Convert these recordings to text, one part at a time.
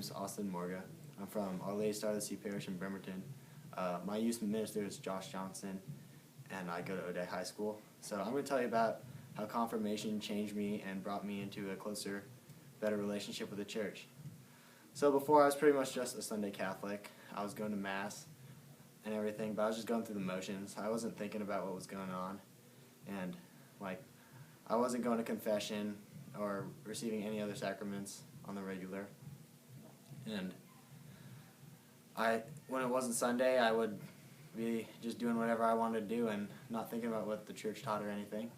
name's AustinMorga. I'm from Our Lady Star of the Sea Parish in Bremerton. My youth minister is Josh Johnson, and I go to O'Day High School. So I'm going to tell you about how confirmation changed me and brought me into a closer, better relationship with the church. So before, I was pretty much just a Sunday Catholic. I was going to Mass and everything, but I was just going through the motions. I wasn't thinking about what was going on, and I wasn't going to confession or receiving any other sacraments on the regular. And when it wasn't Sunday, I would be just doing whatever I wanted to do and not thinking about what the church taught or anything.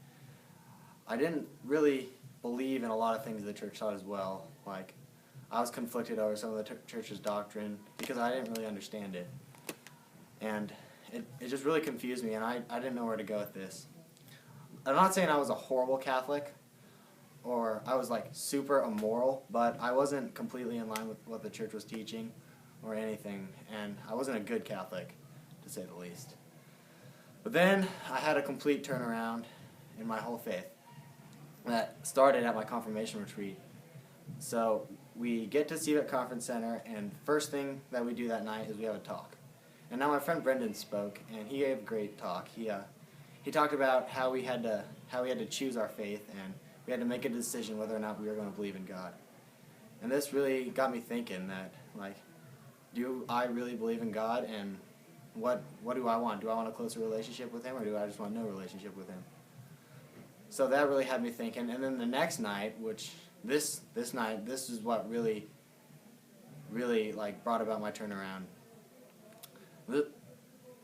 I didn't really believe in a lot of things the church taught as well. I was conflicted over some of the church's doctrine because I didn't really understand it. And it just really confused me, and I didn't know where to go with this. I'm not saying I was a horrible Catholic or I was super immoral, but I wasn't completely in line with what the church was teaching or anything, and I wasn't a good Catholic, to say the least. But then I had a complete turnaround in my whole faith that started at my confirmation retreat. So we get to Civic Conference Center, and first thing that we do that night is we have a talk. And now my friend Brendan spoke, and he gave a great talk. He talked about how we had to choose our faith, and we had to make a decision whether or not we were going to believe in God. And this really got me thinking that, do I really believe in God, and what do I want? Do I want a closer relationship with Him, or do I just want no relationship with Him? So that really had me thinking. And then the next night, this is what really brought about my turnaround.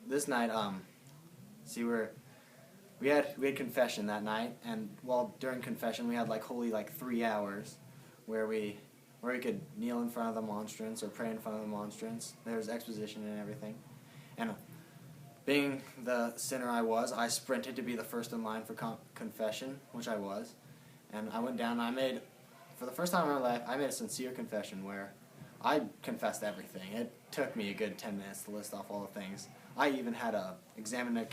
This night, we had confession that night, and during confession we had holy 3 hours where we could kneel in front of the monstrance or pray in front of the monstrance. There was exposition and everything. And being the sinner I sprinted to be the first in line for confession, which I was. And I went down and for the first time in my life, I made a sincere confession where I confessed everything. It took me a good 10 minutes to list off all the things. I even had a examine of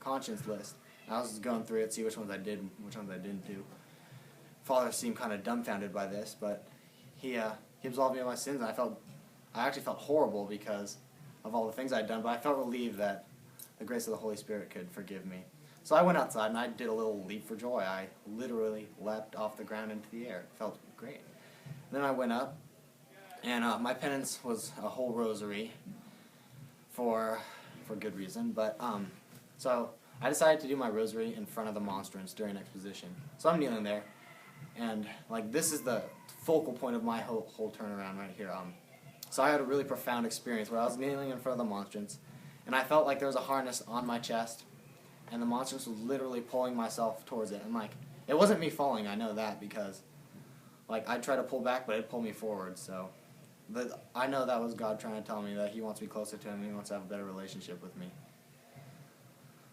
conscience list. I was going through it, see which ones I did and which ones I didn't do. Father seemed kind of dumbfounded by this, but he absolved me of my sins, and I actually felt horrible because of all the things I'd done, but I felt relieved that the grace of the Holy Spirit could forgive me. So I went outside and I did a little leap for joy. I literally leapt off the ground into the air. It felt great. Then I went up, and my penance was a whole rosary for good reason, but so I decided to do my rosary in front of the monstrance during exposition. So I'm kneeling there, and this is the focal point of my whole turnaround right here. So I had a really profound experience where I was kneeling in front of the monstrance, and I felt like there was a harness on my chest, and the monstrance was literally pulling myself towards it. And it wasn't me falling, I know that, because I'd try to pull back, but it'd pull me forward. So I know that was God trying to tell me that He wants me closer to Him, He wants to have a better relationship with me.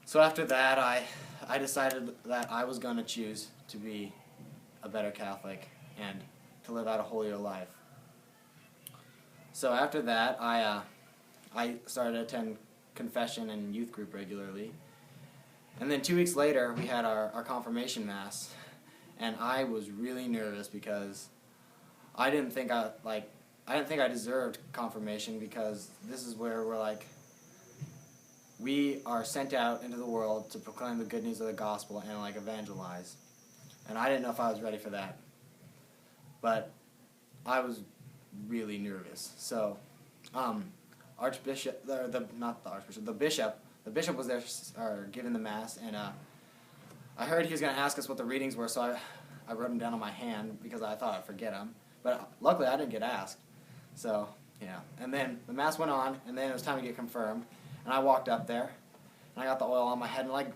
So after that, I decided that I was going to choose to be a better Catholic and to live out a holier life. So after that, I started to attend confession and youth group regularly. And then 2 weeks later, we had our confirmation Mass, and I was really nervous because I didn't think I deserved confirmation, because this is where we are sent out into the world to proclaim the good news of the gospel and evangelize. And I didn't know if I was ready for that. But I was really nervous. So the bishop was there giving the Mass, and I heard he was going to ask us what the readings were, so I wrote them down on my hand because I thought I'd forget them. But luckily I didn't get asked. So, yeah. And then the Mass went on, and then it was time to get confirmed. And I walked up there, and I got the oil on my head, and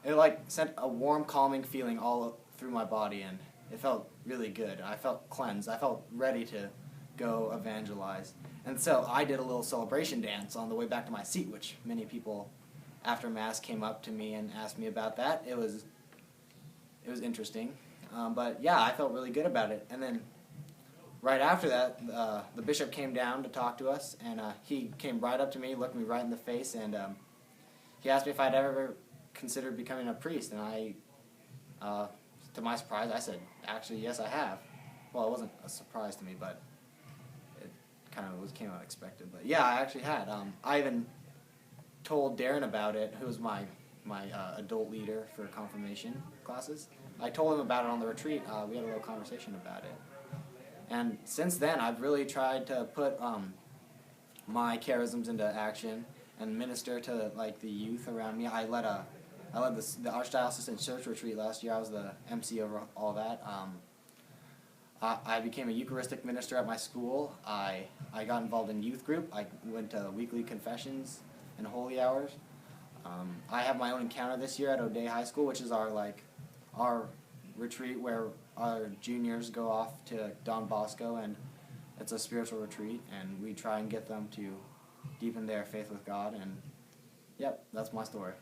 it sent a warm, calming feeling all through my body, and it felt really good. I felt cleansed. I felt ready to go evangelize. And so I did a little celebration dance on the way back to my seat, which many people after Mass came up to me and asked me about that. It was interesting. But yeah, I felt really good about it. And then right after that, the bishop came down to talk to us, and he came right up to me, looked me right in the face, and he asked me if I'd ever considered becoming a priest. And to my surprise, I said, actually, yes, I have. well, it wasn't a surprise to me, but it kind of came unexpected. But yeah, I actually had. I even told Darren about it, who was my adult leader for confirmation classes. I told him about it on the retreat. We had a little conversation about it. And since then, I've really tried to put my charisms into action and minister to like the youth around me. I led the Archdiocesan Church Retreat last year. I was the MC over all that. I became a Eucharistic minister at my school. I got involved in youth group. I went to weekly confessions and holy hours. I have my own encounter this year at O'Day High School, which is our retreat where our juniors go off to Don Bosco, and it's a spiritual retreat, and we try and get them to deepen their faith with God. And yep, that's my story.